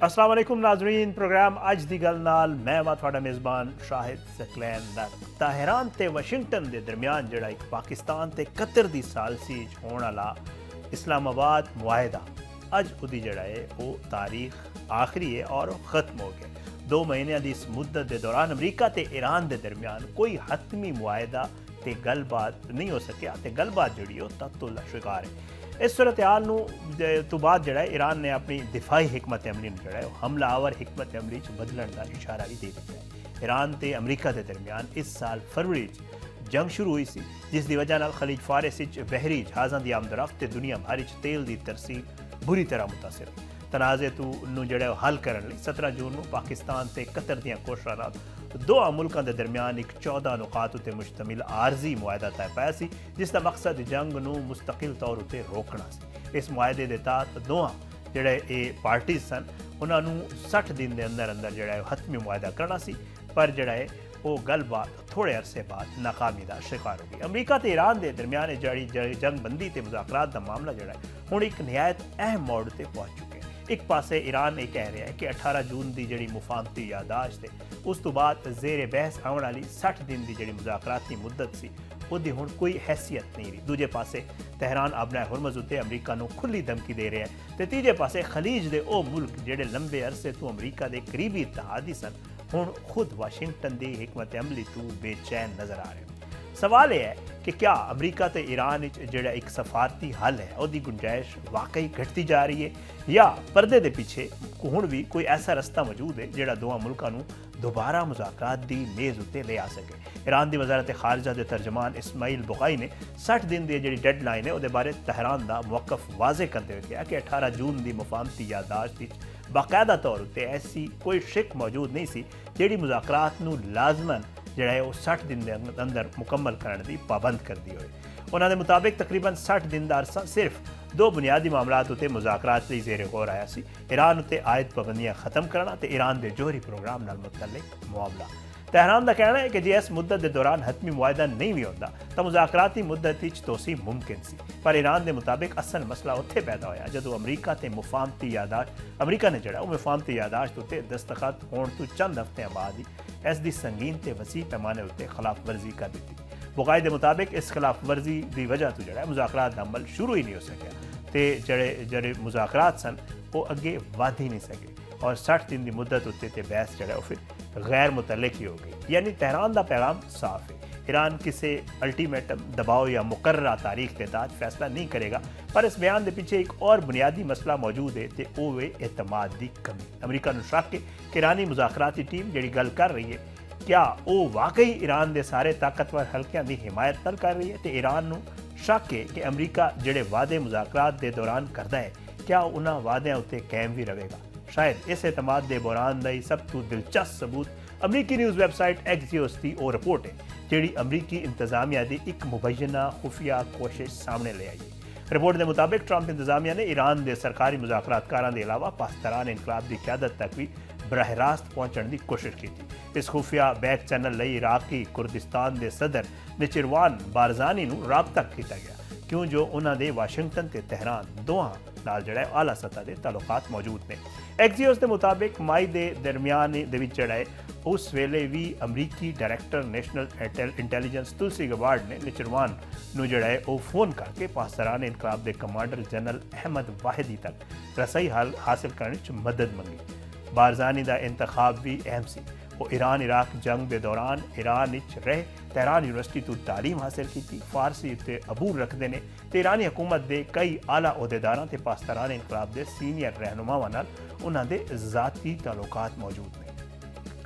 अस्सलाम वालेकुम नाजरीन। प्रोग्राम अज दी गल नाल मैं वा तुहाडा मेज़बान शाहिद सकलैन नर। तहरान ते वाशिंगटन दे दरमियान जिहड़ा एक पाकिस्तान ते कतर दी सालसी च होण वाला इस्लामाबाद मुआहदा अज उहदी जिहड़ा है वो तारीख आखिरी है और ख़त्म हो गया। 2 महीने की इस मुद्दत के दौरान अमरीका ते ईरान के दरमियान कोई हतमी मुआहदा ते गलबात नहीं हो सकिया ते गलबात जिहड़ी है तत्तुल शिकार है। इस सूरत हाल तो बाद जो ईरान ने अपनी दिफाई हिकमत अमली जो है हमलावर हिकमत अमली बदलने का इशारा भी दे दिता है। ईरान तो अमरीका के दरमियान इस साल फरवरी जंग शुरू हुई सी, जिस की वजह खलीज फारिस बहरी जहाज़ों की आमदरफ्त ते दुनिया भर तेल की तरसील बुरी तरह मुतासर हुई। तनाज़े तू जो हल करने 17 जून को पाकिस्तान ते कतर दी कोशिशों नाल दो मुल्कों के दरमियान एक 14 नुकात उत्ते मुश्तमिल आरजी मुआहदा तय पाया सी, जिसका मकसद जंग नूं मुस्तकिल तौर उत्ते रोकना सी। इस मुआहदे के तहत दोवां जिहड़े ये पार्टीज सन उन्होंने 60 दिन के अंदर अंदर जिहड़ा हतमी मुआहदा करना सी, पर जिहड़ा है वो गलबात थोड़े अरसे बाद नाकामी का शिकार हो गई। अमरीका तो ईरान के दरमियान जी जंगबंदी ते मुज़ाकरात का मामला जिहड़ा है हुण एक नहायत अहम मोड़ ते पहुँच चुका है। एक पासे ईरान ये कह रहा है कि 18 जून की जी मुफाहमती यादाश्त है उस तो बाद जेरे बहस आने वाली 60 दिन की जी मुज़ाकराती मुद्दत सी उसकी हुण कोई हैसियत नहीं रही। दूजे पासे तहरान अपना हुरमज़ उत्ते अमरीका को खुली धमकी दे रहा है तो तीजे पासे खलीज के वो मुल्क जेडे लंबे अरसे तो अमरीका के करीबी इत्तेहादी सन हुण खुद वाशिंगटन की हिकमत अमली तो बेचैन नज़र आ रहे हैं। सवाल यह है कि क्या अमरीका तो ईरान जो एक सफारती हल है उसकी गुंजाइश वाकई घटती जा रही है या परदे के पीछे हुण भी कोई ऐसा रस्ता मौजूद है जोड़ा दोवां मुल्कों को दोबारा मुज़ाकरात की मेज़ उत्ते ले आ सके। ईरान की वजारत खारजा के तर्जमान इस्माइल बुकाई ने 60 दिन की जी डेडलाइन है वो बारे तहरान का मौकफ वाजे करते हुए कहा कि 18 जून की मुफाहमती यादाश्त बाकायदा तौर पर ऐसी कोई शिक मौजूद नहीं सी जिहड़ी मुज़ाकरात नूं लाजमन जिहड़ा है वो 60 दिन के अंदर मुकम्मल करने की पाबंद कर दी होए। उन्होंने मुताबिक तकरीबन 60 दिन का अरसा सिर्फ 2 बुनियादी मामलात उत्ते मुज़ाकरात लई ज़ेरे गौर आया सी। ईरान उत्ते आयद पाबंदियां खत्म करना ते ईरान के जोहरी प्रोग्राम नाल मुतल्लिक मामला। तहरान का कहना है कि जे इस मुद्दत के दौरान हतमी मुआहदा नहीं भी होता तो मुज़ाकराती मुद्दत तोसी मुमकिन सी, पर ईरान के मुताबिक असल मसला उत्थे पैदा होया जदों अमरीका ते मुफाहमती यादाश्त अमरीका ने जड़ा मुफाहमती यादाश्त उत्ते दस्तखत होने तो चंद हफ्ते बाद ही इसकी संगीन ते वसी पैमाने उत्ते खिलाफ वर्जी कर दी। बुकाई के मुताबिक इस खिलाफ वर्जी की वजह तो जड़ा मुज़ाकरात का अमल शुरू ही नहीं हो सकिया तो जड़े मुज़ाकरात सन वो अगे वध ही नहीं सके और 60 दिन की मुद्दत उत्ते ते बहस जड़ा फिर गैर मुतल्लिक ही हो गई। यानी तहरान का पैगाम साफ है, ईरान किसी अल्टीमेटम दबाव या मुकर्ररा तारीख के तहत फैसला नहीं करेगा, पर इस बयान के पीछे एक और बुनियादी मसला मौजूद है तो वो वे एतमाद की कमी। अमरीका नूं शक है कि ईरानी मुज़ाकराती टीम जिहड़ी गल कर रही है क्या वो वाकई ईरान के सारे ताकतवर हल्कों की हिमायत कर रही है तो ईरान नूं शक है कि अमरीका जिहड़े वादे मुज़ाकरात के दौरान करता है क्या उन्होंने वादियां उत्ते कायम भी रहेगा। शायद इस एतमाद के बुरान का सब तो दिलचस्प सबूत अमरीकी न्यूज़ वैबसाइट एक्सियोस की वो रिपोर्ट है जिहड़ी अमरीकी इंतजामिया की एक मुबैना खुफिया कोशिश सामने ले आई है। रिपोर्ट के मुताबिक ट्रंप इंतजामिया ने ईरान के सरकारी मुज़ाकरातकारां के अलावा पाकिस्तान इनकलाब की क्यादत तक भी बरह रास्त पहुँचने की कोशिश की थी। इस खुफिया बैक चैनल लई इराकी कुर्दिस्तान के सदर निचिरवान बारजानी नूं राबता किया गया क्यों जो उन्होंने वाशिंगटन ते तहरान दोवां नाल जड़ा आला सतह के ताल्लुकात मौजूद ने। एक्सियोस के मुताबिक मई के दरमियान दे विच जड़ा उस वेले भी अमरीकी डायरैक्टर नेशनल इंटैलीजेंस तुलसी गबार्ड ने निचरवान नूं जड़ा वो फोन करके पाकिस्तान इनकलाब के कमांडर जनरल अहमद वाहिदी तक रसाई हासिल करने मदद मंगी। बारजानी का इंतखाब भी अहम सी। वो ईरान इराक जंग के दौरान ईरान रह तहरान यूनिवर्सिटी तो तालीम हासिल की, फारसी उत्ते अबूर रखते हैं तो ईरानी हुकूमत के कई आला अहदेदारां ते पाकिस्तान इनकलाब के सीनियर रहनुमावां नाल उन्हां दे ज़ाती ताल्लुकात मौजूद ने।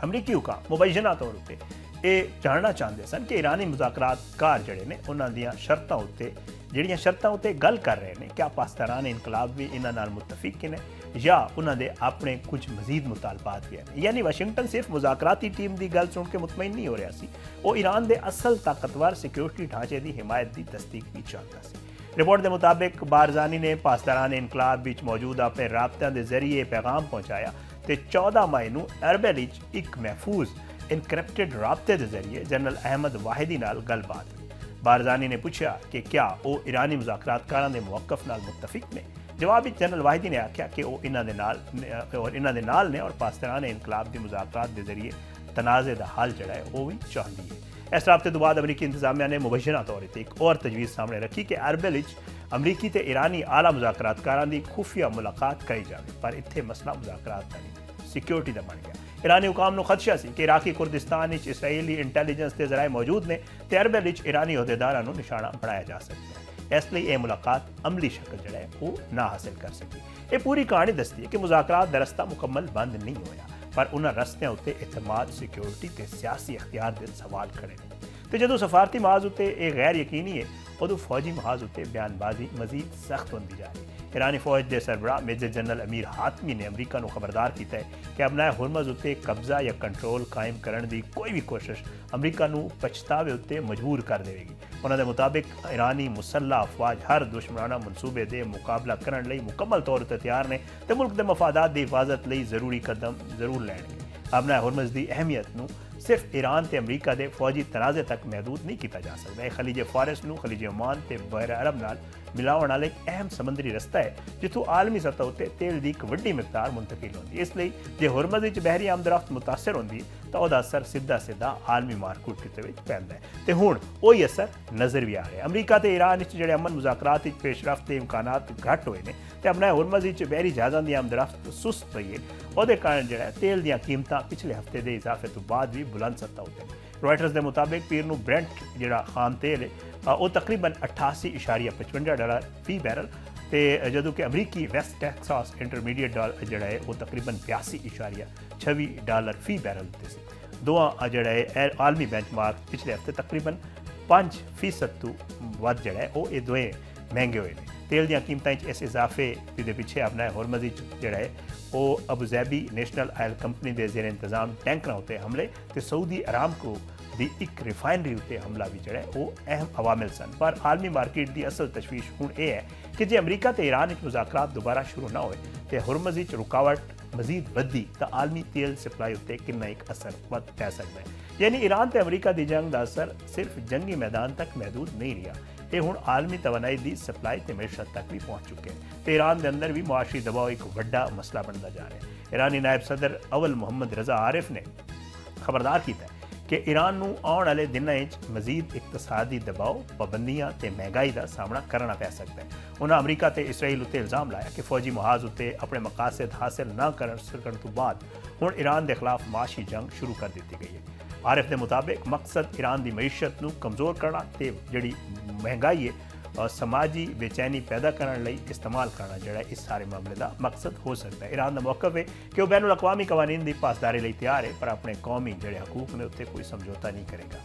अमरीकी हुकाम मुबैना तौर पर यह जानना चाहते सन कि ईरानी मुज़ाकरातकार जड़े ने उन्हां दियां शर्तां उत्ते जिहड़ियां शर्तां उत्ते गल कर रहे हैं क्या पाकिस्तान इनकलाब भी इन्हां नाल मुतफिक ने या उन्होंने अपने कुछ मजीद मुतालबात भी हैं। यानी वाशिंगटन सिर्फ मुज़ाकराती टीम की गल सुन के मुतमईन नहीं हो रहा सी, वो ईरान के असल ताकतवर सिक्योरिटी ढांचे की हिमायत की तस्दीक भी चाहता सी। रिपोर्ट के मुताबिक बारजानी ने पाकिस्तान इनकलाब बीच मौजूद अपने राबत्यां के जरिए पैगाम पहुँचाया तो 14 मई को अरबल एक महफूज इनक्रप्टेड राबते के जरिए जनरल अहमद वाहिदी नाल गलबात हुई। बारज़ानी ने पूछा कि क्या वो ईरानी मुज़ाकरातकारां दे मौक़िफ़ नाल मुत्तफिक ने। जवाब विच जनरल वाहिदी ने आख्या कि वो इन्हां दे नाल ने और पाकिस्तान इनकलाब दी मुज़ाकरात दे जरिए तनाज़े दा हल जिहड़ा है वो भी चाहती है। इस राबते तो बाद अमरीकी इंतजामिया ने मुबशरा तौर पर एक और तजवीज़ सामने रखी कि अरबिल विच अमरीकी ते ईरानी आला मुज़ाकरातकारां दी खुफिया मुलाकात करी जाए, पर इत्थे मसला मुज़ाकरात दा नहीं सिक्योरिटी दा बन गया। ईरानी हुकाम नूं खदशा सी कि इराकी कुर्दिस्तान विच इसराइली इंटैलीजेंस के जराए मौजूद ने ते अरबिल विच ईरानी अहदेदारां नूं निशाना बनाया जा सकता है। इसलिए यह मुलाकात अमली शक्ल जिहड़ा है वो ना हासिल कर सकी। ये पूरी कहानी दसदी है कि मुज़ाकरात दा रस्ता मुकम्मल बंद नहीं होया, पर उन्हां रस्तियां उत्ते इतमाद, सिक्योरिटी ते सियासी इख्तियार दे सवाल खड़े ने। तो जदों सफारती महाज उत्ते यह गैर यकीनी है, उदों फौजी महाज उत्ते बयानबाजी मजीद सख्त होंदी जा रही है। ईरानी फौज के सरबराह मेजर जनरल अमीर हातमी ने अमरीका को खबरदार किया है कि अपना हुरमज़ उत्ते कब्जा या कंट्रोल कायम करने की कोई भी कोशिश अमरीका को पछतावे उत्ते मजबूर कर देगी। उन्होंने मुताबिक ईरानी मुसल्ला अफवाज हर दुश्मनाना मनसूबे के मुकाबला करने लई मुकम्मल तौर पर तैयार ने ते मुल्क के मफादात की हिफाजत लई जरूरी कदम जरूर लैणगे। अपना हुरमज़ की अहमियत नूं सिर्फ ईरान ते अमरीका के फौजी तनाज़े तक महदूद नहीं किया जा सकता। यह खलीज फारिस नूं खलीज ओमान ते बहर अरब नाल मिलावण वाला एक अहम समुद्री रस्ता है जिथों आलमी सतह उत्ते तेल की एक वड्डी मिकदार मुंतकिल होंदी है। इसलिए जो हुरमज़ विच बहरी आमदरफ्त मुतासर होंदी तो उसका असर सीधा सीधा आलमी मार्केट विच पैंदा है ते हुण वही असर नज़र भी आ रहा है। अमरीका ते ईरान विच जिहड़े अमन मुज़ाकरात विच पेशरफ्त के इम्कानात घट होए ने ते अपना हुरमज़ विच बहरी जहाज़ां की आमदरफ्त सुस्त पई है। उसदे कारण जिहड़ा तेल दीयां कीमतां पिछले हफ्ते के इजाफे तो बाद भी बुलंद सतह उत्ते ने। रॉयटर्स के मुताबिक पीर नूं ब्रेंट जिहड़ा खाम तेल है वो तकरीबन $88.55 फी बैरल तो जदों कि अमरीकी वेस्ट टेक्सास इंटरमीडिएट जिहड़ा है वो तकरीबन $82.26 फी बैरल उत्ते सी। दोवां जिहड़ा है आलमी बेंचमार्क पिछले हफ्ते तकरीबन 5% तो वध जिहड़ा है वो ये दोवें महंगे हुए हैं। तेल दी कीमतां इस इजाफे दे पिछे अपना हुरमज़ विच जिहड़ा है वो अबूज़ैबी नेशनल ऑयल कंपनी के जेर इंतजाम टैंकरां उत्ते हमले ते सऊदी अरामको दी एक रिफाइनरी उत्ते हमला भी जिहड़ा है वो अहम अवामिल सन। पर आलमी मार्केट की असल तशवीश हुण यह है कि जे अमरीका ते ईरान विच मुज़ाकरात दोबारा शुरू ना होए तो हुरमज़ विच रुकावट मजीद वधी तो आलमी तेल सप्लाई उत्ते कितना एक असर पै सकता है। यानी ईरान ते अमरीका की जंग का असर सिर्फ जंगी मैदान तक महदूद नहीं रहा, ये हुण आलमी तवानाई की सप्लाई ते मैशत तक भी पहुँच चुके हैं। तो ईरान के अंदर भी मुआशी दबाव एक वड्डा मसला बनता जा रहा है। ईरानी नायब सदर अवल मोहम्मद रजा आरिफ ने खबरदार किया कि ईरान नूं आउण वाले दिनों में मजीद इकतसादी दबाव, पाबंदियां ते महंगाई का सामना करना पै सकता है। उन्होंने अमरीका ते इसराइल उत्ते इल्ज़ाम लाया कि फौजी महाज उत्ते अपने मकासद हासिल न कर सकने तो बाद हुण ईरान के खिलाफ माशी जंग शुरू कर दी गई है। आरिफ के मुताबिक मकसद ईरान की मईशत नूं कमज़ोर करना ते जिहड़ी महंगाई है और समाजी बेचैनी पैदा करने लई इस्तेमाल करना जिहड़ा इस सारे मामले का मकसद हो सकता है। ईरान का मौक़िफ़ है कि वह बैनुल अक़वामी कवानीन की पासदारी लई तैयार है, पर अपने कौमी जिहड़े हकूक ने उत्ते कोई समझौता नहीं करेगा।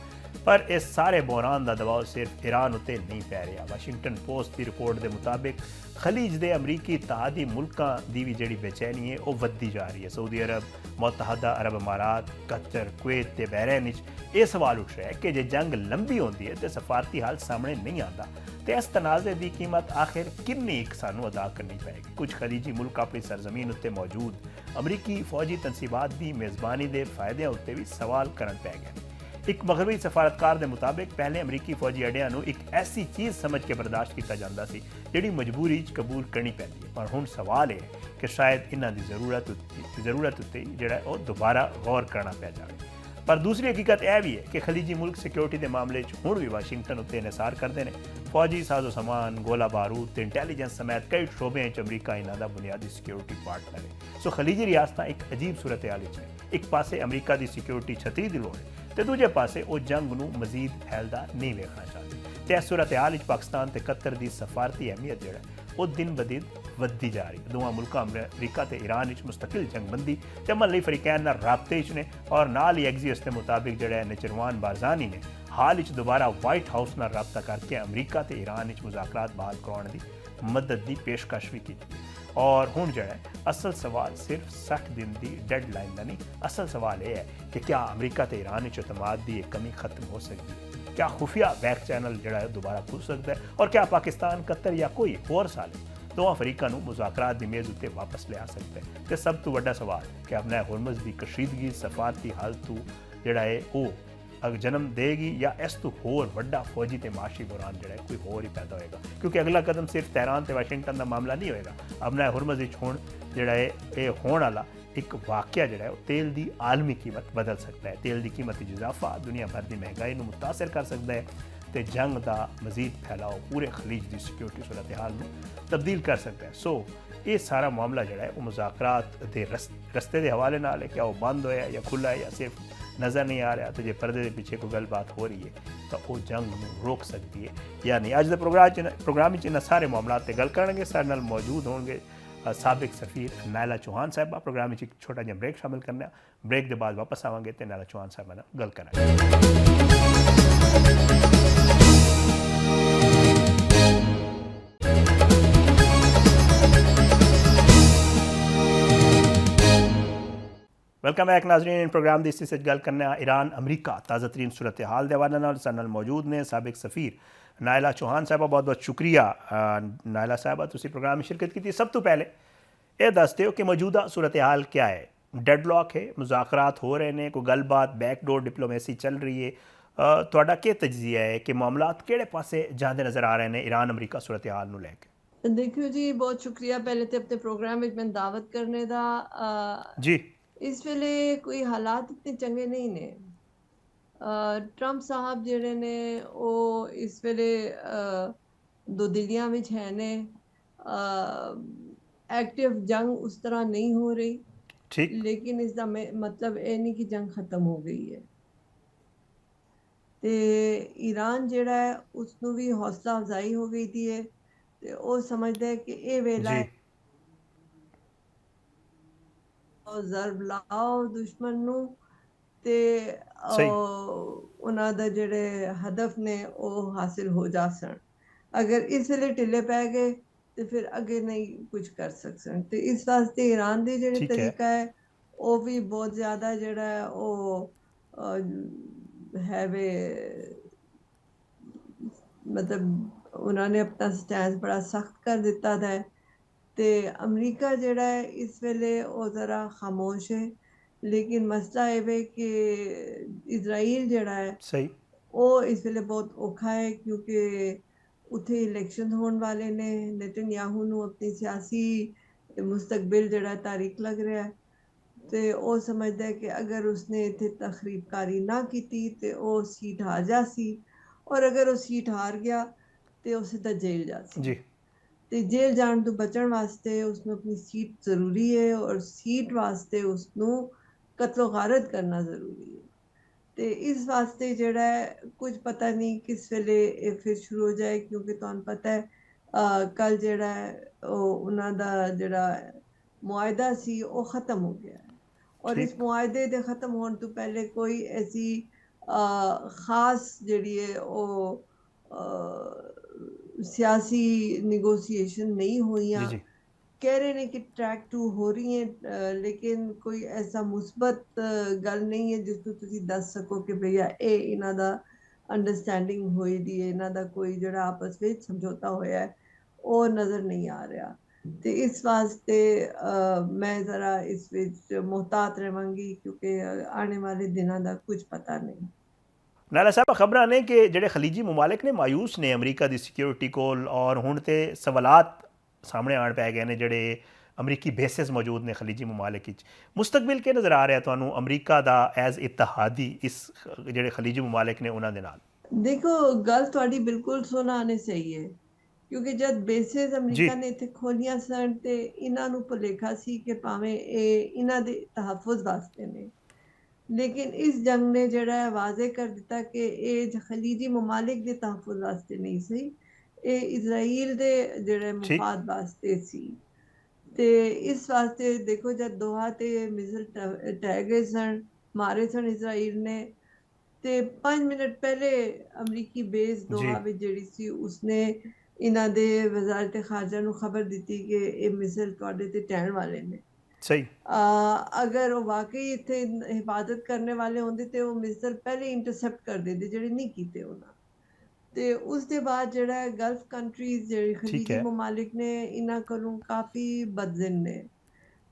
पर इस सारे बहरान का दबाव सिर्फ ईरान उत्ते नहीं पै रहा। वाशिंगटन पोस्ट की रिपोर्ट के मुताबिक खलीज के अमरीकी इत्तेहादी मुल्कों की भी जिहड़ी बेचैनी है वह वधदी जा रही है। सऊदी अरब, मुत्तहदा अरब अमारात, कतर, कुवैत ते बहरैन विच यह सवाल उठ रहा है कि जे जंग लंबी होती है तो सफारती हाल सामने नहीं आता तो इस तनाज़े की कीमत आखिर कितनी एक सानू अदा करनी पएगी। कुछ खलीजी मुल्क अपनी सरजमीन उत्ते मौजूद अमरीकी फौजी तनसीबात की मेज़बानी के फायदे उत्ते भी सवाल करन पै गए। एक मगरबी सफारतकार के मुताबिक पहले अमरीकी फौजी अड्डियां नूं एक ऐसी चीज़ समझ के बर्दाश्त किया जाता सी जिहड़ी मजबूरी कबूल करनी पैंदी है। पर हुण सवाल है कि शायद इन्हां दी ज़रूरत उत्ते जिहड़ा वो दोबारा गौर करना पै जाए। पर दूसरी हकीकत यह भी है कि खलीजी मुल्क सिक्योरिटी के मामले हुण भी वाशिंगटन उत्ते इनसार करते हैं। फौजी साजो समान, गोला बारूद ते इंटैलीजेंस समेत कई शोबे अमरीका इन्हां दा बुनियादी सिक्योरिटी पार्टनर है। सो खलीजी रियासत एक अजीब सूरत हाल है। एक पासे अमरीका की सिक्योरिटी छतरी दी लोड़ है तो दूजे पासे वो जंग नूं मजीद फैलदा नहीं वेखना चाहते। तो इस सूरत हाल पाकिस्तान ते कतर की सफारती अहमियत जिहड़ा वो दिन ब दिन वधदी जा रही है। दोवां मुल्कां अमरीका ते ईरान विच मुस्तकिल जंगबंदी ते अमन लई फरीकैन नाल राबते च ने और नाल ही एग्जियस के मुताबिक जिहड़ा निचरवान बारज़ानी ने हाल विच दोबारा वाइट हाउस नाल राबता करके अमरीका ते ईरान विच मुज़ाकरात बहाल करवाउण दी मदद की पेशकश भी की। और हुण जिहड़ा असल सवाल सिर्फ 60 दिन की डेडलाइन का नहीं, असल सवाल यह है कि क्या अमरीका ते ईरान विच एतमाद की एक कमी खत्म हो सकती है, क्या खुफिया बैक चैनल जिहड़ा है दोबारा खुल सकता है और क्या पाकिस्तान, कतर या कोई होर साले दोवां फरीकां नूं मुज़ाकरात दी मेज़ उत्ते वापस लिया सकता है। तो सब तो वड्डा सवाल कि अपना हुरमज़ की कशीदगी सफारती हालत जिहड़ा है वो जन्म देगी या इस तो होर वड्डा फौजी ते माशी बुरान जो है कोई होर ही पैदा होएगा, क्योंकि अगला कदम सिर्फ तेहरान ते वाशिंगटन का मामला नहीं होएगा। अपना हुरमज़ विच हुण जिहड़ा है होने वाला एक वाक़या जिहड़ा है तेल की आलमी कीमत बदल सकता है। तेल की कीमत इजाफा दुनिया भर की महंगाई को मुतासर कर सकता है तो जंग का मजीद फैलाव पूरे खलीज की सिक्योरिटी सूरत हाल में तब्दील कर सकता है। सो ये सारा मामला जो है वो मुज़ाकरात के रस्ते के हवाले नाल है, क्या वो बंद होया या खुला है या सिर्फ नज़र नहीं आ रहा, तो जो परदे के पीछे कोई गलबात हो रही है तो वो जंग में रोक सकती है या नहीं। अज के प्रोग्राम इन्होंने सारे मामलों पर गल करेंगे। सारे नाल मौजूद होंगे साबिक सफ़ीर नायला चौहान साहबा। प्रोग्राम में एक छोटा जिहा ब्रेक शामिल करना, ब्रेक के बाद वापस आवांगे तो नायला चौहान साहबा नाल गल करांगे। वेलकम बैक नाजरीन। प्रोग्राम की इस गल करने ईरान अमरीका ताज़ा तरीन सूरत हाल के हवाले नाल साडे नाल मौजूद ने साबिक सफ़ीर नायला चौहान साहबा। बहुत बहुत शुक्रिया नायला साहबा, तुसीं प्रोग्राम में शिरकत की। सब तो पहले ये दस दो कि मौजूदा सूरत हाल क्या है? डेडलॉक है, मुज़ाकरात हो रहे हैं, कोई गलबात बैकडोर डिप्लोमेसी चल रही है? तुहाडा क्या तजिया है कि मामलात किहड़े पासे जाते नज़र आ रहे हैं ईरान अमरीका सूरत हाल नूं लैके? देखियो जी, बहुत शुक्रिया पहले तो अपने प्रोग्राम में मैं दावत करने दा। जी इस वेले कोई हालात इतने चंगे नहीं ने। ट्रंप साहब जेड़े ने वो इस वेले दो दिलियां विच है ने। एक्टिव जंग उस तरह नहीं हो रही, ठीक लेकिन इसका मतलब ये नहीं कि जंग खत्म हो गई है। ते ईरान जेड़ा है उसनू भी हौसला अफजाई हो गई थी है ते वो समझदा है कि ये वेला जी है ज़रब लाओ दुश्मन नू ते सही उन्हां दा जेड़े हदफ ने वो हासिल हो जा सन। अगर इस वेले ढिले पै गए तो फिर अगे नहीं कुछ कर सकसन। ते इस वास्ते ईरान दे जेड़े ठीक है। तरीका है वो भी बहुत ज़्यादा जेड़ा है वो है वे, मतलब उन्होंने अपना स्टैंड बड़ा सख्त कर दिता था। ते अमरीका जेड़ा है इस वेले वो ज़रा खामोश है, लेकिन मसला ये वे कि इजराइल जेड़ा है सही वो इस वेले बहुत औखा है, क्योंकि उत्थे इलेक्शन होने वाले ने। नेतन्याहू नू अपनी सियासी मुस्तकबिल जेड़ा तारीख लग रहा है ते वो समझदा है कि अगर उसने इत्थे तखरीबकारी ना की ते वो सीट हार जासी, और अगर वो सीट हार गया तो वो सीधा जेल जासी। जी ते जेल जाण तो बचण वास्ते उसनू अपनी सीट जरूरी है, और सीट वास्ते उसनू कत्लो गारत करना जरूरी है। ते इस वास्ते जेड़ा है कुछ पता नहीं किस वेले ये फिर शुरू हो जाए, क्योंकि तुहानू पता है कल जेड़ा है उन्हां दा जेड़ा मुआहदा सी वो खत्म हो गया है। और इस ठीक मुआहदे दे खत्म होने तो पहले कोई ऐसी खास जेड़ी है वो सियासी निगोशिएशन नहीं जी हुईयां। जी कह रहे हैं कि ट्रैक 2 हो रही है, लेकिन कोई ऐसा मुस्बत गल नहीं है जिसको तुसी दस सको कि भैया ये इन्हां दा अंडरस्टैंडिंग होई दी है, इन्हां दा कोई जेड़ा आपस विच समझौता होया है वो नज़र नहीं आ रहा। तो इस वास्ते मैं ज़रा इस विच मुहतात रहांगी, क्योंकि आने वाले दिनों का कुछ पता नहीं। नाला साहब, खबर ने कि जेडे खलीजी ममालिक ने मायूस ने अमरीका की सिक्योरिटी को, और हुण ते सवालात सामने आन पै गए ने जेडे अमरीकी बेसिस मौजूद ने खलीजी ममालिक विच। मुस्तकबिल के नज़र आ रहा तुहानू अमरीका दा एज इत्तेहादी इस जेडे खलीजी ममालिक ने उन्हां दे नाल? देखो, गल तुहाडी बिल्कुल सुना आने सही है, क्योंकि जब बेसिस जी अमरीका ने इत्थे खोलियां सन ते इन्हां नू भुलेखा सी कि भावें इन्हां दे तहफ़ुज़ वास्ते ने, लेकिन इस जंग ने जेड़ा है वाज़े कर दिता कि ये खलीजी ममालिक दे तहफ़ुज़ वास्ते नहीं सी, ये इजराइल दे जेड़े ठीक मुफाद वास्ते सी। ते इस वास्ते देखो जब दोहा ते मिसल ढह गए सन, मारे सन इजराइल ने, ते 5 मिनट पहले अमरीकी बेस जी दोहा विच जेड़ी सी उसने इन्हां दे वज़ारत ख़ारजा नू खबर दित्ती कि ये मिसल तुहाडे ते टहण वाले ने। सही अगर वो वाकई इत्थे हिफाजत करने वाले होंदे ते वो मिसल पहले इंटरसेप्ट कर देंदे, जेह्ड़े नहीं कीते उन्हां। ते उस दे बाद जेह्ड़ा है गल्फ कंट्रीज़ जेह्ड़ी ठीक खलीजी है। ममालिक ने इन्हां कोलों काफ़ी बदज़िन ने।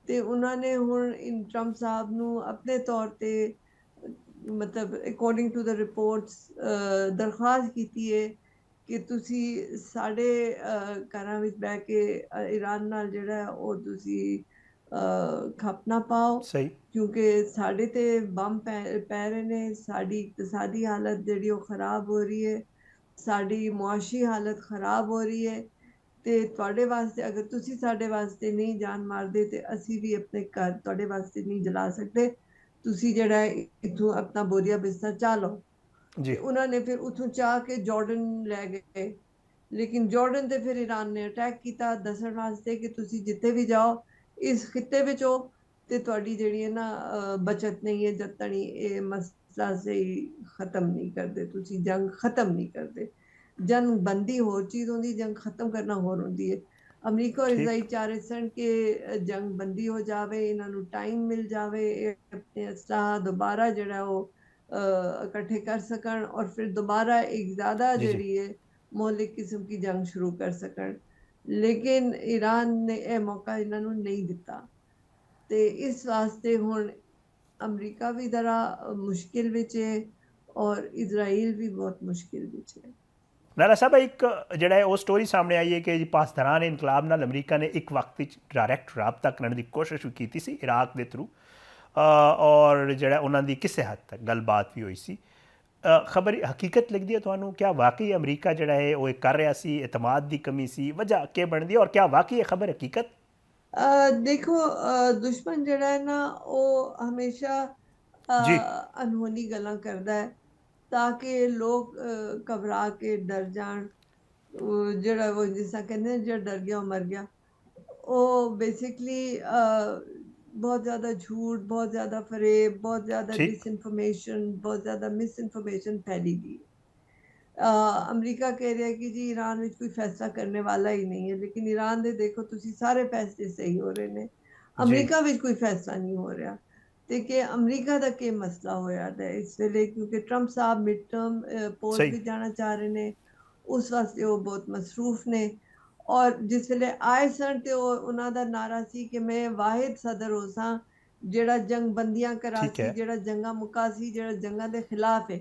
ते उन्होंने हुण इन ट्रंप साहब नू अपने तौर ते ਮਤਲਬ ਅਕੋਰਡਿੰਗ ਟੂ ਦ ਰਿਪੋਰਟਸ ਦਰਖਾਸਤ ਕੀਤੀ ਹੈ ਕਿ ਤੁਸੀਂ ਸਾਡੇ ਘਰਾਂ ਵਿੱਚ ਬਹਿ ਕੇ ਈਰਾਨ ਨਾਲ ਜਿਹੜਾ ਉਹ ਤੁਸੀਂ ਖੱਪ ਨਾ ਪਾਓ, ਸਹੀ ਕਿਉਂਕਿ ਸਾਡੇ ਤੇ ਬੰਬ ਪੈ ਰਹੇ ਨੇ, ਸਾਡੀ ਇਕਤਸਾਦੀ ਹਾਲਤ ਜਿਹੜੀ ਉਹ ਖਰਾਬ ਹੋ ਰਹੀ ਹੈ, ਸਾਡੀ ਮੁਆਸ਼ੀ ਹਾਲਤ ਖਰਾਬ ਹੋ ਰਹੀ ਹੈ। ਤੇ ਤੁਹਾਡੇ ਵਾਸਤੇ ਅਗਰ ਤੁਸੀਂ ਸਾਡੇ ਵਾਸਤੇ ਨਹੀਂ ਜਾਨ ਮਾਰਦੇ ਤੇ ਅਸੀਂ ਵੀ ਆਪਣੇ ਘਰ ਤੁਹਾਡੇ ਵਾਸਤੇ ਨਹੀਂ ਜਲਾ ਸਕਦੇ, ਤੁਸੀਂ ਜਿਹੜਾ ਇੱਥੋਂ ਆਪਣਾ ਬੋਰੀਆ ਬਿਸਤਰ ਚਾਹ ਲਓ। ਜੀ ਤੇ ਉਹਨਾਂ ਨੇ ਫਿਰ ਉੱਥੋਂ ਚਾਹ ਕੇ ਜਾਰਡਨ ਲੈ ਗਏ, ਲੇਕਿਨ ਜਾਰਡਨ ਤੇ ਫਿਰ ਈਰਾਨ ਨੇ ਅਟੈਕ ਕੀਤਾ ਦੱਸਣ ਵਾਸਤੇ ਕਿ ਤੁਸੀਂ ਜਿੱਥੇ ਵੀ ਜਾਓ ਇਸ ਖਿੱਤੇ ਵਿੱਚ ਹੋ ਤੇ ਤੁਹਾਡੀ ਜਿਹੜੀ ਹੈ ਨਾ ਬਚਤ ਨਹੀਂ ਹੈ ਜਦ ਤੱਕ ਇਹ ਮਸਲਾ ਸਹੀ ਖਤਮ ਨਹੀਂ ਕਰਦੇ, ਤੁਸੀਂ ਜੰਗ ਖਤਮ ਨਹੀਂ ਕਰਦੇ। ਜੰਗ ਬੰਦੀ ਹੋਰ ਚੀਜ਼ ਹੁੰਦੀ, ਜੰਗ ਖਤਮ ਕਰਨਾ ਹੋਰ ਹੁੰਦੀ ਹੈ। ਅਮਰੀਕਾ ਔਰ ਇਜ਼ਰਾਈਲ ਚਾਹ ਰਹੇ ਸਨ ਕਿ ਜੰਗ ਬੰਦੀ ਹੋ ਜਾਵੇ, ਇਹਨਾਂ ਨੂੰ ਟਾਈਮ ਮਿਲ ਜਾਵੇ, ਇਹ ਆਪਣੇ ਅਸਲਾਹ ਦੁਬਾਰਾ ਜਿਹੜਾ ਉਹ ਇਕੱਠੇ ਕਰ ਸਕਣ ਔਰ ਫਿਰ ਦੁਬਾਰਾ ਇੱਕ ਜ਼ਿਆਦਾ ਜਿਹੜੀ ਹੈ ਮੌਲਿਕ ਕਿਸਮ की जंग शुरू कर सकन, लेकिन ईरान ने यह मौका इन्हों नहीं दिता। तो इस वास्ते हुण अमरीका भी जरा मुश्किल विच है और इजराइल भी बहुत मुश्किल विच है। ਨਾਲਾ ਸਾਹਿਬ ਇੱਕ ਜਿਹੜਾ ਹੈ ਉਹ ਸਟੋਰੀ ਸਾਹਮਣੇ ਆਈ ਹੈ ਕਿ ਜੀ ਪਾਸਦਾਰਾਨ ਇਨਕਲਾਬ ਨਾਲ ਅਮਰੀਕਾ ਨੇ ਇੱਕ ਵਕਤ ਵਿੱਚ ਡਾਇਰੈਕਟ ਰਾਬਤਾ ਕਰਨ ਦੀ ਕੋਸ਼ਿਸ਼ ਵੀ ਕੀਤੀ ਸੀ ਇਰਾਕ ਦੇ ਥਰੂ, ਔਰ ਜਿਹੜਾ ਉਹਨਾਂ ਦੀ ਕਿਸੇ ਹੱਦ ਤੱਕ ਗੱਲਬਾਤ ਵੀ ਹੋਈ ਸੀ। ਖਬਰ ਹਕੀਕਤ ਲੱਗਦੀ ਹੈ ਤੁਹਾਨੂੰ? क्या वाकई अमरीका ਜਿਹੜਾ ਹੈ ਉਹ ਕਰ ਰਿਹਾ ਸੀ, ਇਤਮਾਦ ਦੀ ਕਮੀ ਸੀ, ਵਜ੍ਹਾ ਕੀ ਬਣਦੀ ਹੈ ਔਰ क्या वाकई ਇਹ ਖਬਰ ਹਕੀਕਤ? देखो दुश्मन ਜਿਹੜਾ ਹੈ ਨਾ ਉਹ ਹਮੇਸ਼ਾ ਅਨਹੋਣੀ ਗੱਲਾਂ ਕਰਦਾ ਹੈ ताकि लोग घबरा के डर जान। ਜਿਹੜਾ ਉਹ ਜਿਸ ਤਰ੍ਹਾਂ ਕਹਿੰਦੇ ਨੇ ਜਿਹੜਾ ਡਰ ਗਿਆ ਉਹ ਮਰ ਗਿਆ, ਉਹ बेसिकली बहुत ज़्यादा झूठ, बहुत ज़्यादा फरेब, बहुत ज़्यादा डिसइंफॉर्मेशन, बहुत ज़्यादा मिस इन्फॉर्मेशन फैली गई। अमरीका कह रहा है कि जी ईरान में कोई फैसला करने वाला ही नहीं है, लेकिन ईरान दे देखो तुसी सारे फैसले सही हो रहे ने, अमरीका में कोई फैसला नहीं हो रहा। ते कि अमरीका का क्या मसला होया है इस वेले, क्योंकि ट्रंप साहब मिड टर्म पोल भी जाना चाह रहे ने, उस वास्ते वो बहुत मसरूफ ने। और जिस वेले आए सन ते उन्हां दा नारा सी कि मैं वाहिद सदर हो सा जेड़ा जंग बंदियां करा सी, जेड़ा जंगा मुका सी, जेड़ा जंगा दे खिलाफ है।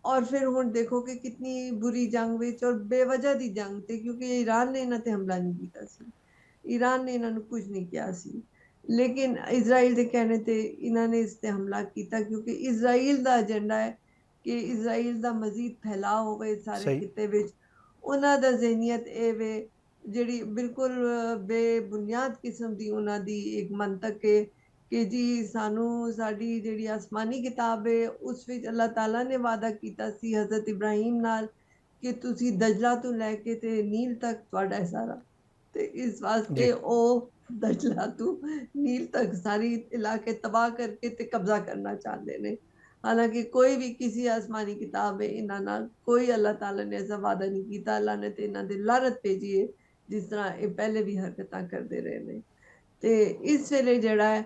और फिर हुण देखो कि कितनी बुरी जंग विच और बेवजह दी जंग ते, क्योंकि ईरान ने इन्हां ते हमला नहीं कीता सी, ईरान ने इन्हां नूं कुछ नहीं किया सी, लेकिन इजराइल दे कहने ते इन्हां ने इस ते हमला कीता क्योंकि इजराइल दा एजेंडा है कि इजराइल दा मजीद फैलाव होवे सारे खिते विच। उन्हां दा ज़हनीयत ए वे जिहड़ी बिल्कुल बेबुनियाद किस्म दी उन्हां दी एक मंतक है कि जी सानू साडी जिहड़ी आसमानी किताब है उस विच अल्लाह ताला ने वादा कीता सी हज़रत इब्राहिम नाल कि तुसी दजला तो लैके ते नील तक तुहाडा है सारा, ते इस वास्ते ओ दजला तो नील तक सारी इलाके तबाह करके ते कब्जा करना चाहते ने। हालांकि कोई भी किसी आसमानी किताब में इन्हां नाल कोई अल्लाह ताला ने ऐसा वादा नहीं कीता, अल्लाह ने ते इन्हां दे लानत भेजी है जिस तरह ये पहले भी हरकतां करते रहे ने। ते इस वेले जेड़ा है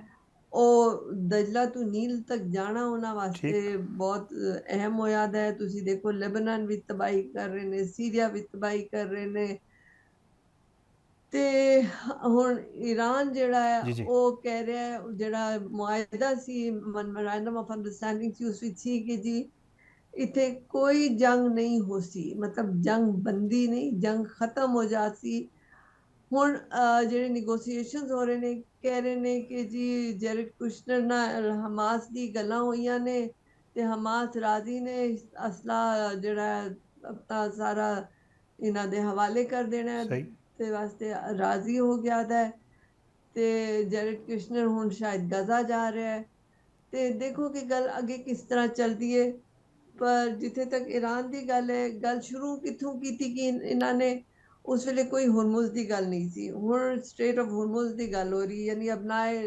ਉਹ ਦਜਲਾ ਤੋਂ ਨੀਲ ਤੱਕ ਜਾਣਾ ਉਹਨਾਂ ਵਾਸਤੇ ਬਹੁਤ ਅਹਿਮ ਹੋਇਆ ਹੈ। ਤੁਸੀਂ ਦੇਖੋ ਲੈਬਨਾਨ ਵਿੱਚ ਤਬਾਹੀ ਕਰ ਰਹੇ ਨੇ, ਸੀਰੀਆ ਵਿੱਚ ਤਬਾਹੀ ਕਰ ਰਹੇ ਨੇ, ਤੇ ਹੁਣ ਈਰਾਨ ਜਿਹੜਾ ਹੈ ਉਹ ਕਹਿ ਰਿਹਾ ਹੈ ਜਿਹੜਾ ਮੁਆਹਦਾ ਸੀ ਮੈਮੋਰੈਂਡਮ ਆਫ ਅੰਡਰਸਟੈਂਡਿੰਗ ਸੀ ਉਸ ਵਿੱਚ ਸੀ ਕਿ ਜੀ ਇੱਥੇ ਕੋਈ ਜੰਗ ਨਹੀਂ ਹੋ ਸੀ, ਮਤਲਬ ਜੰਗ ਬੰਦੀ ਨਹੀਂ, ਜੰਗ ਖਤਮ ਹੋ ਜਾ ਸੀ। ਹੁਣ ਜਿਹੜੇ ਨੈਗੋਸੀਏਸ਼ਨਸ ਹੋ ਰਹੇ ਨੇ ਕਹਿ ਰਹੇ ਨੇ ਕਿ ਜੀ ਜੈਰਡ ਕੁਸ਼ਨਰ ਨਾਲ ਹਮਾਸ ਦੀ ਗੱਲਾਂ ਹੋਈਆਂ ਨੇ ਤੇ ਹਮਾਸ ਰਾਜ਼ੀ ਨੇ ਅਸਲਾ ਜਿਹੜਾ ਆਪਣਾ ਸਾਰਾ ਇਹਨਾਂ ਦੇ ਹਵਾਲੇ ਕਰ ਦੇਣਾ ਤੇ ਵਾਸਤੇ ਰਾਜ਼ੀ ਹੋ ਗਿਆ ਹੈ। ਤੇ ਜੈਰਡ ਕੁਸ਼ਨਰ ਹੁਣ ਸ਼ਾਇਦ ਗਜ਼ਾ ਜਾ ਰਿਹਾ ਹੈ ਤੇ ਦੇਖੋ ਕਿ ਗੱਲ ਅੱਗੇ ਕਿਸ ਤਰ੍ਹਾਂ ਚੱਲਦੀ ਹੈ। ਪਰ ਜਿੱਥੇ ਤੱਕ ਈਰਾਨ ਦੀ ਗੱਲ ਹੈ, ਗੱਲ ਸ਼ੁਰੂ ਕਿੱਥੋਂ ਕੀਤੀ ਕਿ ਇਹਨਾਂ ਨੇ उस वेले कोई हुरमुज़ की गल नहीं सी, हुण स्ट्रेट ऑफ हुरमुज़ की गल हो रही है, यानी अपनाए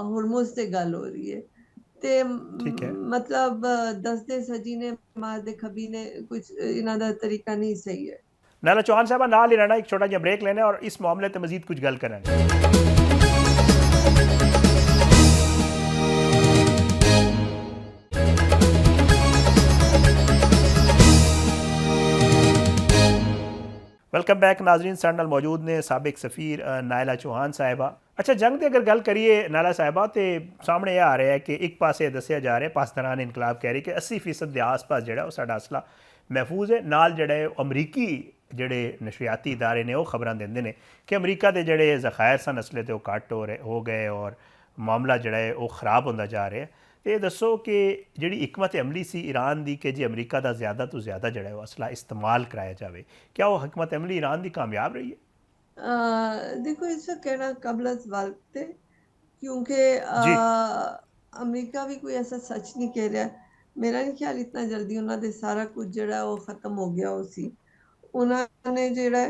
हुरमुज़ से गल हो रही है। ते मतलब दसदे सजी ने मारदे खबी ने कुछ इन्हां दा तरीका नहीं सही है। नाला चौहान साहब नाल ही रहना, एक छोटा जिहा ब्रेक लेना और इस मामले ते मजीद कुछ गल करांगे। वेलकम बैक नाजरीन, साडे नाल मौजूद ने साबिक सफ़ीर नायला चौहान साहिबा। अच्छा, जंग की अगर गल करिए नायला साहिबा, तो सामने यह आ रहा है कि एक पासे दसिया जा रहा है पाकिस्तान इनकलाब कह रही कि 80% के आस पास जो साडा असला महफूज है। नाल जो अमरीकी जोड़े नशरियाती इदारे ने वो खबर देंगे ने कि अमरीका के जोड़े ज़खायर सन असले तो घट हो गए और मामला जोड़ा है वो खराब होता जा रहा है। तो ये दसो कि जी हिकमत अमली सी ईरान की कि जी अमरीका का ज़्यादा तो ज़्यादा जो है असला इस्तेमाल कराया जाए, क्या वो हिकमत अमली ईरान की कामयाब रही है? देखो, इसका कहना कबल वक्त है, क्योंकि जी अमेरिका भी कोई ऐसा सच नहीं कह रहा। मेरा नहीं ख्याल इतना जल्दी उन्होंने सारा कुछ जड़ा वो खत्म हो गया उसी उन्होंने जड़ा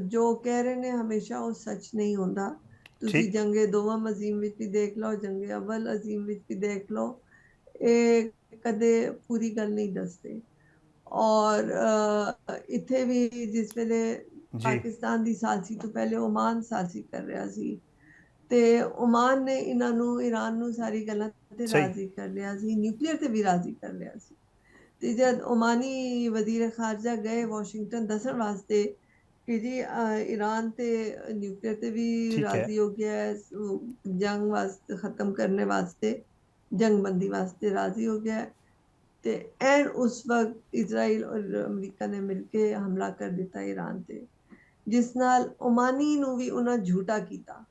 जो कह रहे ने हमेशा वो सच नहीं होता। ਤੁਸੀਂ ठीक ਜੰਗੇ ਦੋਵਾਂ ਅਜ਼ੀਮ ਵਿੱਚ ਵੀ ਦੇਖ ਲਓ, ਜੰਗੇ ਅਵਲ ਅਜ਼ੀਮ ਵਿੱਚ ਵੀ ਦੇਖ ਲਓ, ਇਹ ਕਦੇ ਪੂਰੀ ਗੱਲ ਨਹੀਂ ਦੱਸਦੇ। ਔਰ ਇੱਥੇ ਵੀ ਜਿਸ ਵੇਲੇ जी ਪਾਕਿਸਤਾਨ ਦੀ ਸਾਲਸੀ ਤੋਂ ਪਹਿਲੇ ਓਮਾਨ ਸਾਲਸੀ ਕਰ ਰਿਹਾ ਸੀ, ਤੇ ਓਮਾਨ ਨੇ ਇਹਨਾਂ ਨੂੰ ईरान ਨੂੰ ਸਾਰੀ ਗੱਲਾਂ ਤੇ सही ਰਾਜ਼ੀ ਕਰ ਲਿਆ ਸੀ, ਨਿਊਕਲੀਅਰ ਤੇ ਵੀ ਰਾਜ਼ੀ ਕਰ ਲਿਆ ਸੀ। ਤੇ ਜਦ ਓਮਾਨੀ ਵਜ਼ੀਰ ਖਾਰਜਾ ਗਏ ਵਾਸ਼ਿੰਗਟਨ ਦੱਸਣ ਵਾਸਤੇ ਕਿ ਜੀ ईरान ਤੇ ਨਿਊਕਲੀਅਰ ਤੇ ਵੀ ठीक है। ਰਾਜ਼ੀ ਹੋ ਗਿਆ ਹੈ, ਜੰਗ ਵਾਸਤੇ ਖਤਮ ਕਰਨੇ ਵਾਸਤੇ, ਜੰਗਬੰਦੀ ਵਾਸਤੇ ਰਾਜ਼ੀ ਹੋ ਗਿਆ ਹੈ। ਤੇ ਐਨ ਉਸ ਵਕਤ ਇਜ਼ਰਾਈਲ ਔਰ ਅਮਰੀਕਾ ਨੇ ਮਿਲ ਕੇ ਹਮਲਾ ਕਰ ਦਿੱਤਾ ईरान ਤੇ, ਜਿਸ ਨਾਲ ਓਮਾਨੀ ਨੂੰ ਵੀ ਉਹਨਾਂ ਝੂਠਾ ਕੀਤਾ,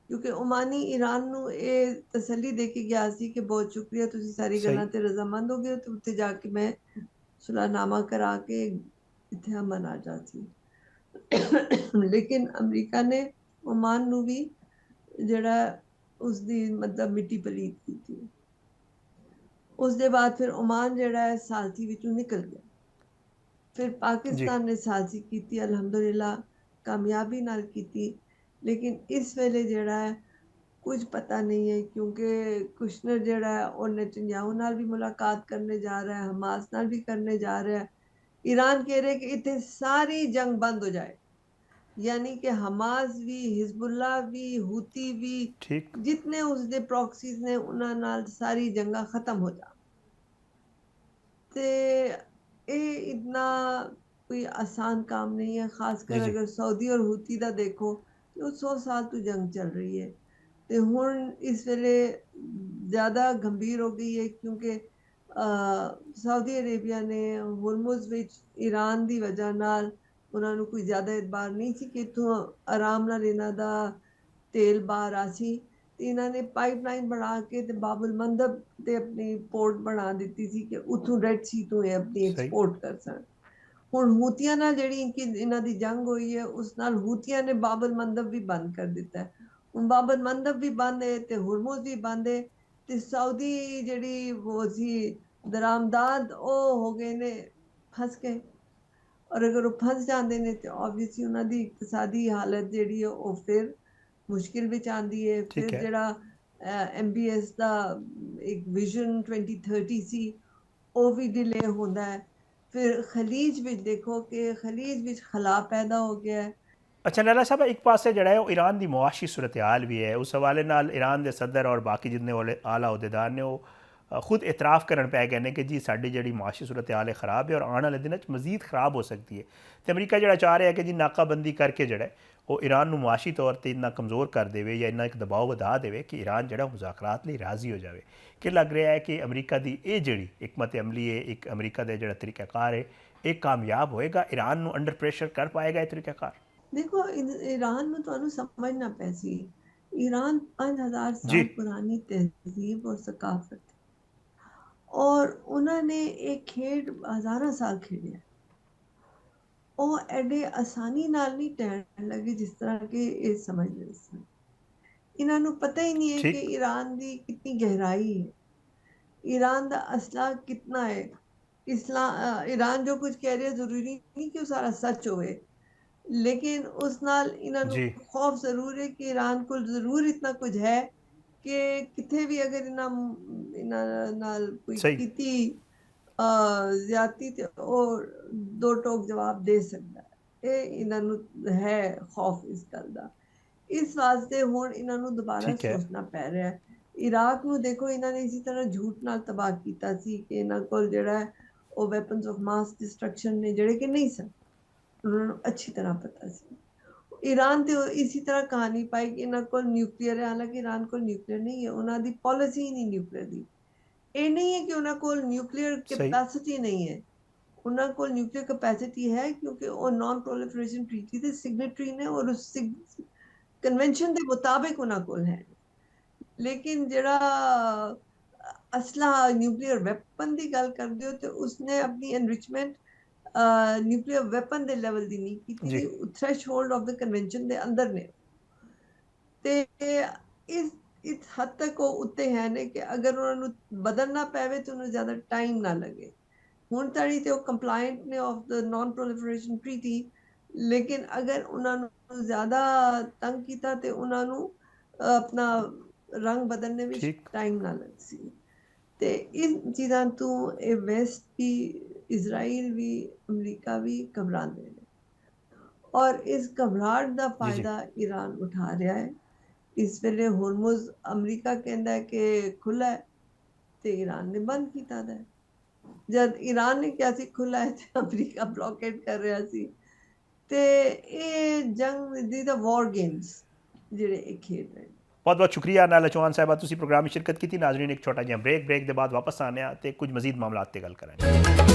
ਕਿਉਂਕਿ ਓਮਾਨੀ ईरान ਨੂੰ ਇਹ ਤਸੱਲੀ ਦੇ ਕੇ ਗਿਆ ਸੀ ਕਿ ਬਹੁਤ ਸ਼ੁਕਰੀਆ, ਤੁਸੀਂ ਸਾਰੀ ਗੱਲਾਂ सही ਤੇ ਰਜ਼ਾਮੰਦ ਹੋ ਗਏ ਤੇ ਉੱਥੇ ਜਾ ਕੇ ਮੈਂ ਸੁਲਹਨਾਮਾ ਕਰਾ ਕੇ ਇੱਥੇ ਅਮਨ ਆ ਜਾਤੀ। ਲੇਕਿਨ ਅਮਰੀਕਾ ਨੇ ਓਮਾਨ ਨੂੰ ਵੀ ਜਿਹੜਾ ਉਸਦੀ ਮਤਲਬ ਮਿੱਟੀ ਪਲੀਤ ਕੀਤੀ। ਉਸ ਦੇ ਬਾਅਦ ਫਿਰ ਓਮਾਨ ਜਿਹੜਾ ਹੈ ਸਾਲਸੀ ਵਿੱਚੋਂ ਨਿਕਲ ਗਿਆ। ਫਿਰ जी ਪਾਕਿਸਤਾਨ ਨੇ ਸਾਲਸੀ ਕੀਤੀ, ਅਲਹਮਦੁਲਿਲਾ ਕਾਮਯਾਬੀ ਨਾਲ ਕੀਤੀ। ਲੇਕਿਨ ਇਸ ਵੇਲੇ ਜਿਹੜਾ ਹੈ ਕੁਝ ਪਤਾ ਨਹੀਂ ਹੈ, ਕਿਉਂਕਿ ਕੁਸ਼ਨਰ ਜਿਹੜਾ ਹੈ ਉਹ ਨੇਤਨਯਾਹੂ ਨਾਲ ਵੀ ਮੁਲਾਕਾਤ ਕਰਨੇ ਜਾ ਰਿਹਾ ਹੈ, ਹਮਾਸ ਨਾਲ ਵੀ ਕਰਨੇ ਜਾ ਰਿਹਾ ਹੈ। ईरान कह रहे कि इतने सारी जंग बंद हो जाए, यानी कि हमास भी, हिजबुल्ला भी, हूती भी, ठीक जितने उसके प्रॉक्सीज ने उन्हां नाल सारी जंगा खत्म हो जा। ते ये इतना कोई आसान काम नहीं है, जी खासकर जी अगर सऊदी और हूती का देखो तो 100 साल तो जंग चल रही है। ਤੇ ਹੁਣ ਇਸ ਵੇਲੇ ਜ਼ਿਆਦਾ ਗੰਭੀਰ ਹੋ ਗਈ ਹੈ, ਕਿਉਂਕਿ ਸਾਊਦੀ ਅਰੇਬੀਆ ਨੇ ਹੁਰਮੁਜ਼ ਵਿੱਚ ईरान ਦੀ ਵਜ੍ਹਾ ਨਾਲ ਉਹਨਾਂ ਨੂੰ ਕੋਈ ਜ਼ਿਆਦਾ ਇਤਬਾਰ ਨਹੀਂ ਸੀ ਕਿ ਇੱਥੋਂ ਆਰਾਮ ਨਾਲ ਇਹਨਾਂ ਦਾ ਤੇਲ ਬਾਹਰ ਆ ਸੀ। ਤੇ ਇਹਨਾਂ ਨੇ ਪਾਈਪਲਾਈਨ ਬਣਾ ਕੇ ਤੇ ਬਾਬੁਲ ਮੰਦਬ ਤੇ ਆਪਣੀ ਪੋਰਟ ਬਣਾ ਦਿੱਤੀ ਸੀ ਕਿ ਉੱਥੋਂ ਰੈਡ ਸੀ ਤੋਂ ਇਹ ਆਪਣੀ सही ਐਕਸਪੋਰਟ ਕਰ ਸਕਣ। ਹੁਣ ਹੂਤੀਆਂ ਨਾਲ ਜਿਹੜੀ ਇਹਨਾਂ ਦੀ ਜੰਗ ਹੋਈ ਹੈ, ਉਸ ਨਾਲ ਹੂਤੀਆਂ ਨੇ ਬਾਬੁਲ ਮੰਦਬ ਵੀ ਬੰਦ ਕਰ ਦਿੱਤਾ ਹੈ। ਹੁਣ ਬਾਬਲ ਮੰਦਬ ਵੀ ਬੰਦ ਹੈ ਤੇ ਹੁਰਮੁਜ਼ ਵੀ ਬੰਦ ਹੈ, ਤੇ ਸਾਊਦੀ ਜਿਹੜੀ ਉਹ ਸੀ ਦਰਾਮਦਾਦ ਉਹ ਹੋ ਗਏ ਨੇ, ਫਸ ਗਏ। ਔਰ ਅਗਰ ਉਹ ਫਸ ਜਾਂਦੇ ਨੇ ਤੇ ਆਬਵੀਅਸਲੀ ਉਹਨਾਂ ਦੀ ਇਕਤਸਾਦੀ ਹਾਲਤ ਜਿਹੜੀ ਹੈ ਉਹ ਫਿਰ ਮੁਸ਼ਕਿਲ ਵਿੱਚ ਆਉਂਦੀ ਹੈ। ठीक ਫਿਰ है। ਜਿਹੜਾ MBS ਦਾ ਇੱਕ ਵਿਜ਼ਨ 2030 ਸੀ ਉਹ ਵੀ ਡਿਲੇ ਹੁੰਦਾ ਹੈ। ਫਿਰ ਖਲੀਜ ਵਿੱਚ ਦੇਖੋ ਕਿ ਖਲੀਜ ਵਿੱਚ ਖਲਾ ਪੈਦਾ ਹੋ ਗਿਆ ਹੈ। अच्छा नाला साहब, एक पास से जड़ा है वो ईरान की मुआशी सूरत हाल भी है। उस हवाले नाल ईरान के सदर और बाकी जितने आला अहदेदार ने वो खुद इतराफ़ करन पै गए ने कि जी साड़ी जी मुआशी सूरत हाल है ख़राब है और आने वाले दिन मजीद ख़राब हो सकती है। तो अमरीका जड़ा चाह रहा है कि जी नाकाबंदी करके जड़ा वो ईरान को मुआशी तौर पर इन्ना कमज़ोर कर दे या इन्ना एक दबाव बधा दे कि ईरान जड़ा मुज़ाकरात लिए राज़ी हो जाए। कि लग रहा है कि अमरीका की ये जी हिकमत अमली है, एक अमरीका का जड़ा तरीक़ाकार है, एक कामयाब होएगा, ईरान को अंडर प्रेशर कर पाएगा ये तरीक़ाकार? देखो, ईरान में तो समझना पैसी, ईरान 5000 जी साल पुरानी तहजीब और सकाफत है, और उन्होंने एक खेड हजारा साल खेड़े है। ਉਹ ਐਡੇ ਆਸਾਨੀ ਨਾਲ ਨਹੀਂ ਟਹਿਣ ਲੱਗੇ ਜਿਸ ਤਰ੍ਹਾਂ ਕਿ ਇਹ ਸਮਝਦੇ ਸਨ। ਇਹਨਾਂ ਨੂੰ ਪਤਾ ਹੀ नहीं है कि ठीक ईरान की कितनी गहराई है, ईरान का असला कितना है। ईरान जो कुछ कह रहे हैं जरूरी नहीं कि वो सारा सच होए, लेकिन उस नाल इन्हां नू जी खौफ जरूर है कि ईरान को जरूर इतना कुछ है कि किथे भी अगर इन्हां नाल कोई सही कीती ज्यादती ते और दो टोक जवाब दे सकता है। ਇਹ ਇਹਨਾਂ ਨੂੰ ਹੈ ਖੌਫ ਇਸ ਗੱਲ ਦਾ। ਇਸ ਵਾਸਤੇ ਹੁਣ ਇਹਨਾਂ ਨੂੰ ਦੁਬਾਰਾ ठीक है। ਸੋਚਣਾ ਪੈ ਰਿਹਾ ਹੈ। ਇਰਾਕ ਨੂੰ ਦੇਖੋ, ਇਹਨਾਂ ਨੇ ਇਸੇ ਤਰ੍ਹਾਂ ਝੂਠ ਨਾਲ ਤਬਾਹ ਕੀਤਾ ਸੀ ਕਿ ਇਹਨਾਂ ਕੋਲ ਜਿਹੜਾ ਉਹ ਵੈਪਨਸ ਆਫ ਮਾਸ ਡਿਸਟਰਕਸ਼ਨ ਨੇ ਜਿਹੜੇ ਕਿ ਨਹੀਂ ਸਨ, ਉਹਨਾਂ ਨੂੰ ਅੱਛੀ ਤਰ੍ਹਾਂ ਪਤਾ ਸੀ। ईरान तो इसी तरह कहानी पाई कि इन्हों को न्यूक्लियर है, हालांकि ईरान को न्यूक्लियर नहीं है, उन्होंने पॉलिसी ही नहीं न्यूक्लियर दी। ये नहीं है कि उन्हों को न्यूक्लियर सही कैपेसिटी नहीं है, उन्हों को न्यूक्लियर कैपेसिटी है क्योंकि वो नॉन प्रोलिफरेशन ट्रीटी के सिग्नेटरी ने और उस कन्वेंशन के मुताबिक उन्हों को है। लेकिन जड़ा असला न्यूक्लियर वैपन की गल करते हो तो उसने अपनी एनरिचमेंट न्यूक्लियर वैपन ਦੇ ਲੈਵਲ ਦੀ ਨਹੀਂ ਕੀਤੀ जी ਸੀ, ਥ੍ਰੈਸ਼ਹੋਲਡ ਆਫ ਦ ਕਨਵੈਨਸ਼ਨ ਦੇ ਅੰਦਰ ਨੇ। ਤੇ ਇਸ ਹੱਦ ਤੱਕ ਉਹ ਉੱਤੇ ਹੈ ਨੇ ਕਿ ਅਗਰ ਉਹਨਾਂ ਨੂੰ ਬਦਲਣਾ ਪਵੇ ਤਾਂ ਉਹਨੂੰ ਜ਼ਿਆਦਾ ਟਾਈਮ ਨਾ ਲੱਗੇ। ਹੁਣ ਤਾੜੀ ਤੇ ਉਹ ਕੰਪਲਾਇੰਟ ਨੇ ਆਫ ਦ ਨਾਨ ਪ੍ਰੋਲੀਫਰੇਸ਼ਨ ਟ੍ਰੀਟੀ, ਲੇਕਿਨ ਅਗਰ ਉਹਨਾਂ ਨੂੰ ਜ਼ਿਆਦਾ ਤੰਗ ਕੀਤਾ ਤੇ ਉਹਨਾਂ ਨੂੰ ਆਪਣਾ ਰੰਗ ਬਦਲਣੇ ਵਿੱਚ ठीक ਟਾਈਮ ਨਾ ਲੱਗ ਸੀ। ਤੇ ਇਸ ਚੀਜ਼ਾਂ ਤੋਂ ਇਹ ਵੈਸਟ ਵੀ, इजराइल भी, अमरीका भी घबराते हैं और इस घबराहट का जी फायदा ईरान उठा रहा है। इस वेले होर्मुज अमरीका कहता है कि खुला है तो ईरान ने बंद किया है। जब ईरान ने क्या सी खुला है तो अमरीका ब्लॉकेट कर रहा सी। ते ये जंग दी द वॉर गेम्स ਜਿਹੜੇ ਇਹ ਖੇਡ ਰਹੇ। बहुत बहुत शुक्रिया नाला चौहान साहबा, तुसी प्रोग्राम में शिरकत की। नाजरीन एक छोटा जिहा ब्रेक के बाद वापस आने ते कुछ मजीद मामलात ते गल करांगे।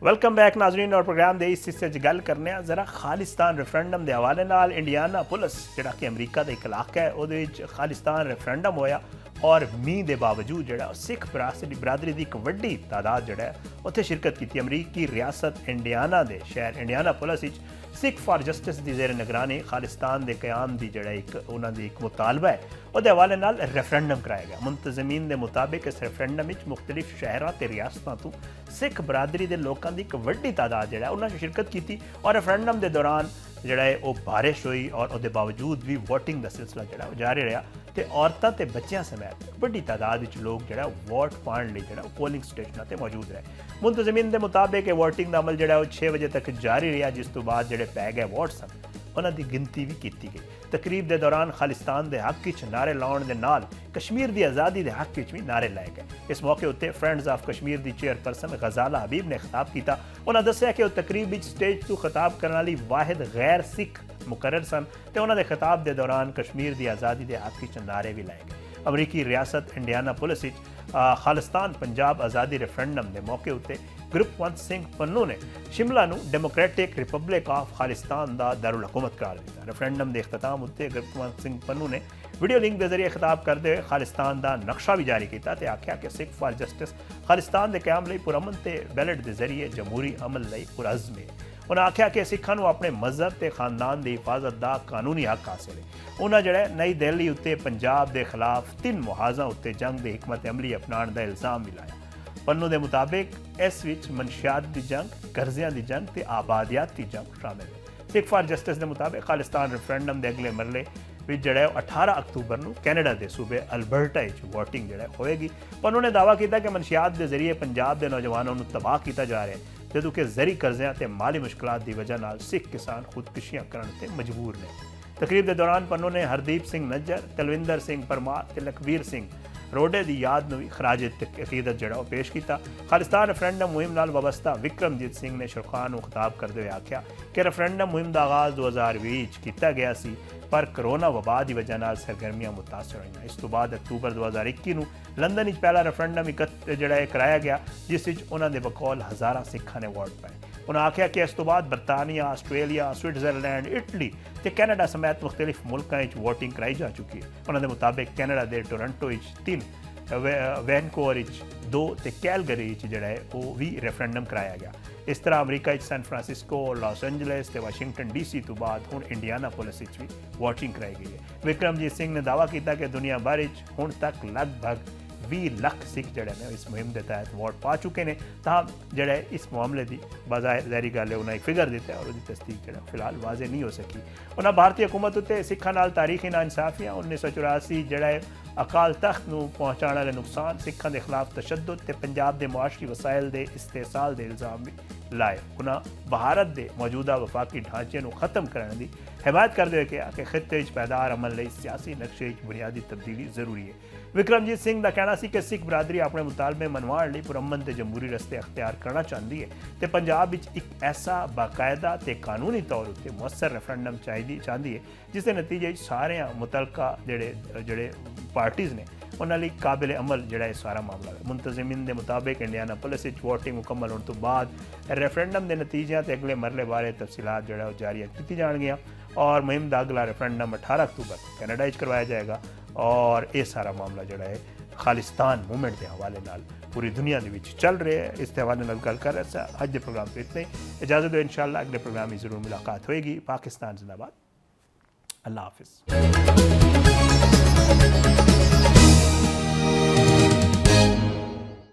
वेलकम बैक नाजरीन, और प्रोग्राम के इस हिस्से गल करने जरा खालिस्तान रेफरेंडम के हवाले नाल। इंडियाना पुलिस जिहड़ा कि अमरीका का एक इलाका है, उहदे विच खालिस्तान रेफरेंडम होया और मींह के बावजूद जिहड़ा सिख बरादरी की एक वड्डी तादाद जिहड़ा उत्थे शिरकत की। अमरीकी रियासत इंडियाना के शहर Indiana police which Sikh for justice की जेर निगरानी खालिस्तान के क्याम की जिहड़ा एक उन्हां दी एक मुतालबा है, उहदे हवाले नाल रेफरेंडम कराया गया। मुंतजमीन के मुताबिक इस रेफरेंडम विच मुख्तलिफ शहरों ते रियासतों तो सिख बरादरी के लोगों की एक वड्डी तादाद जिहड़ा उन्होंने शिरकत की। और रेफरेंडम के दौरान जिहड़ा है वो बारिश हुई और उसके बावजूद भी वोटिंग का सिलसिला जिहड़ा जारी रहा तो औरतों ते बच्चों समेत वड्डी तादाद विच लोग जिहड़ा वोट पाने लई जिहड़ा पोलिंग स्टेशनों ते मौजूद रहे। मुंतजमीन के मुताबिक वोटिंग का अमल जिहड़ा 6 बजे तक जारी रहा, जिस तो बाद जिहड़े पै गए वोट सन उन्हां दी गिनती भी की गई। तकरीब के दौरान खालिस्तान के हक च नारे लाने के नाल कश्मीर की आज़ादी के हक च भी नारे लाए गए। इस मौके उत्ते फ्रेंड्स ऑफ कश्मीर की चेयरपर्सन गजाला हबीब ने खिताब किया। उन्होंने दस्सिया कि तकरीब में स्टेज तो खिताब करने वाली वाहिद गैर सिख मुकर्रर सन ते उन्होंने खिताब के दौरान कश्मीर की आज़ादी के हक च नारे भी लाए गए। अमरीकी रियासत इंडियाना पुलिस खालिस्तान पंजाब आज़ादी रेफरेंडम के मौके उत्ते गुरपवंत सिंह पन्नू ने शिमला नूं डेमोक्रेटिक रिपब्लिक ऑफ खालिस्तान का दारुल हुकूमत करार दिता। रेफरेंडम के अख्ताम उत्ते गुरपवंत सिंह पन्नू ने वीडियो लिंक के जरिए खिताब करते हुए खालिस्तान का नक्शा भी जारी किया तो आख्या कि सिख फॉर जस्टिस खालिस्तान के क्याम लई पुरअमन ते बैलेट के जरिए जमहूरी अमल लई पुरअज़म है। उन्हें आख्या कि सिखां नूं अपने मजहब ते खानदान की हिफाजत का कानूनी हक हासिल है। उन्हें जिहड़ा नई दिल्ली उत्ते पंजाब के खिलाफ 3 मुहाज़ा उत्ते जंग की हिकमत अमली अपनाने का इल्ज़ाम भी लाया। पन्नू के मुताबिक इस विच मनशियात की जंग, कर्जियां की जंग ते आबादियात की जंग शामिल है। सिख फॉर जस्टिस के मुताबिक खालिस्तान रेफरेंडम के अगले मरले विच जिहड़ा 18 अक्तूबर को कैनेडा के सूबे अल्बर्टा वोटिंग जिहड़ा होएगी। पन्नू ने दावा किया कि मनशियात के जरिए पंजाब के नौजवानों को तबाह किया जा रहा है, जदों कि जरी कर्जियां ते माली मुश्किलात की वजह नाल सिख किसान खुदकुशियां करने ते मजबूर ने। तकरीब के दौरान पन्नू ने हरदीप सिंह नज्जर, तलविंदर सिंह परमार ते लखवीर सिंह रोडे की याद में भी खराज अकीदत जड़ा पेश किया। खालिस्तान रेफरेंडम मुहिम नाल वाबस्ता विक्रमजीत सिंह ने शरखान को खिताब करते हुए आख्या कि रेफरेंडम मुहिम का आगाज़ 2020 किया गया सी, पर कोरोना वबा की वजह नाल सरगर्मियां मुतासर हुई। इस तो बाद अक्तूबर 2021 में लंदन पहला रेफरेंडम जिहड़ा कराया गया, जिस उन्होंने बकौल हज़ारा सिखां ने वोट पाए। उन्होंने आख्या कि इस तो बाद बरतानिया, आस्ट्रेलिया, स्विट्जरलैंड, इटली ते कैनेडा समेत मुख्तलिफ मुल्कों वोटिंग कराई जा चुकी है। उन्होंने मुताबिक कैनेडा के टोरंटो 3, वैनकूवर 2 ते कैलगरी जिहड़ा है वो भी रेफरेंडम कराया गया। इस तरह अमरीका सैन फ्रांसिस्को, लॉस एंजलिस ते वाशिंगटन DC तो बाद हुण इंडियाना पुलिस भी वोटिंग कराई गई है। विक्रमजीत सिंह ने दावा किया कि दुनिया भर हुण तक लगभग 20 लाख सिख जड़े ने इस मुहिम के तहत वोट पा चुके हैं। ताहम जड़ा इस मामले की बाज़ाहिरी गल है, उन्हें एक फिगर दिता है और उसकी तस्दीक जड़ा फिलहाल वाजे नहीं हो सकी। उन्हें भारतीय हुकूमत उत्ते सिखां नाल तारीखी नाइंसाफियां 1984 जड़ा है ਅਕਾਲ ਤਖਤ ਨੂੰ ਪਹੁੰਚਾਉਣ ਵਾਲੇ ਨੁਕਸਾਨ, ਸਿੱਖਾਂ ਦੇ ਖਿਲਾਫ ਤਸ਼ੱਦਦ ਤੇ ਪੰਜਾਬ ਦੇ ਮੁਆਸ਼ਰੀ ਵਸਾਇਲ ਦੇ ਇਸਤੇਸਾਲ ਦੇ ਇਲਜ਼ਾਮ ਵੀ ਲਾਏ। ਉਹਨਾਂ ਭਾਰਤ ਦੇ ਮੌਜੂਦਾ ਵਫਾਕੀ ਢਾਂਚੇ ਨੂੰ ਖਤਮ ਕਰਨ ਦੀ ਹਮਾਇਤ ਕਰਦੇ ਹੋਏ ਕਿਹਾ ਕਿ ਖਿੱਤੇ 'ਚ ਪੈਦਾਰ ਅਮਨ ਲਈ ਸਿਆਸੀ ਨਕਸ਼ੇ 'ਚ ਬੁਨਿਆਦੀ ਤਬਦੀਲੀ ਜ਼ਰੂਰੀ ਹੈ। ਵਿਕਰਮਜੀਤ ਸਿੰਘ ਦਾ ਕਹਿਣਾ ਸੀ ਕਿ ਸਿੱਖ ਬਰਾਦਰੀ ਆਪਣੇ ਮੁਤਾਲਬੇ ਮਨਵਾਉਣ ਲਈ ਪੁਰਅਮਨ ਤੇ ਜਮਹੂਰੀ ਰਸਤੇ ਅਖਤਿਆਰ ਕਰਨਾ ਚਾਹੁੰਦੀ ਹੈ ਤੇ ਪੰਜਾਬ ਵਿੱਚ ਇੱਕ ਐਸਾ ਬਾਕਾਇਦਾ ਤੇ ਕਾਨੂੰਨੀ ਤੌਰ ਉੱਤੇ ਮੁਅੱਸਰ ਰੈਫਰੈਂਡਮ ਚਾਹੁੰਦੀ ਹੈ ਜਿਸ ਦੇ ਨਤੀਜੇ 'ਚ ਸਾਰਿਆਂ ਮੁਤਲਕਾ ਜਿਹੜੇ ਪਾਰਟੀਜ਼ ਨੇ ਉਹਨਾਂ ਲਈ ਕਾਬਿਲ ਅਮਲ ਜਿਹੜਾ ਇਹ ਸਾਰਾ ਮਾਮਲਾ ਹੈ। ਮੁੰਤਜ਼ਮੀਨ ਦੇ ਮੁਤਾਬਿਕ ਇੰਡੀਆਨਾ ਪੁਲਿਸ ਵਿੱਚ ਵੋਟਿੰਗ ਮੁਕੰਮਲ ਹੋਣ ਤੋਂ ਬਾਅਦ ਰੈਫਰੈਂਡਮ ਦੇ ਨਤੀਜਿਆਂ ਤੇ ਅਗਲੇ ਮਰਲੇ ਬਾਰੇ ਤਫਸੀਲਾਤ ਜਿਹੜਾ ਉਹ ਜਾਰੀ ਕੀਤੀ ਜਾਣਗੀਆਂ ਔਰ ਮੁਹਿੰਮ ਦਾ ਅਗਲਾ ਰੈਫਰੈਂਡਮ 18 ਅਕਤੂਬਰ ਕੈਨੇਡਾ ਵਿੱਚ ਕਰਵਾਇਆ ਜਾਏਗਾ ਔਰ ਇਹ ਸਾਰਾ ਮਾਮਲਾ ਜਿਹੜਾ ਹੈ ਖਾਲਿਸਤਾਨ ਮੂਵਮੈਂਟ ਦੇ ਹਵਾਲੇ ਨਾਲ पूरी दुनिया ਦੇ ਵਿੱਚ ਚੱਲ ਰਿਹਾ ਹੈ। ਇਸ ਹਵਾਲੇ ਨਾਲ ਗੱਲ ਕਰ ਰਿਹਾ ਸੀ। ਅੱਜ ਦੇ ਪ੍ਰੋਗਰਾਮ ਤੋਂ इतने इजाज़त दो। इंशाअल्लाह अगले प्रोग्राम में ज़रूर मुलाकात होएगी। पाकिस्तान जिंदाबाद। अल्लाह हाफिज़।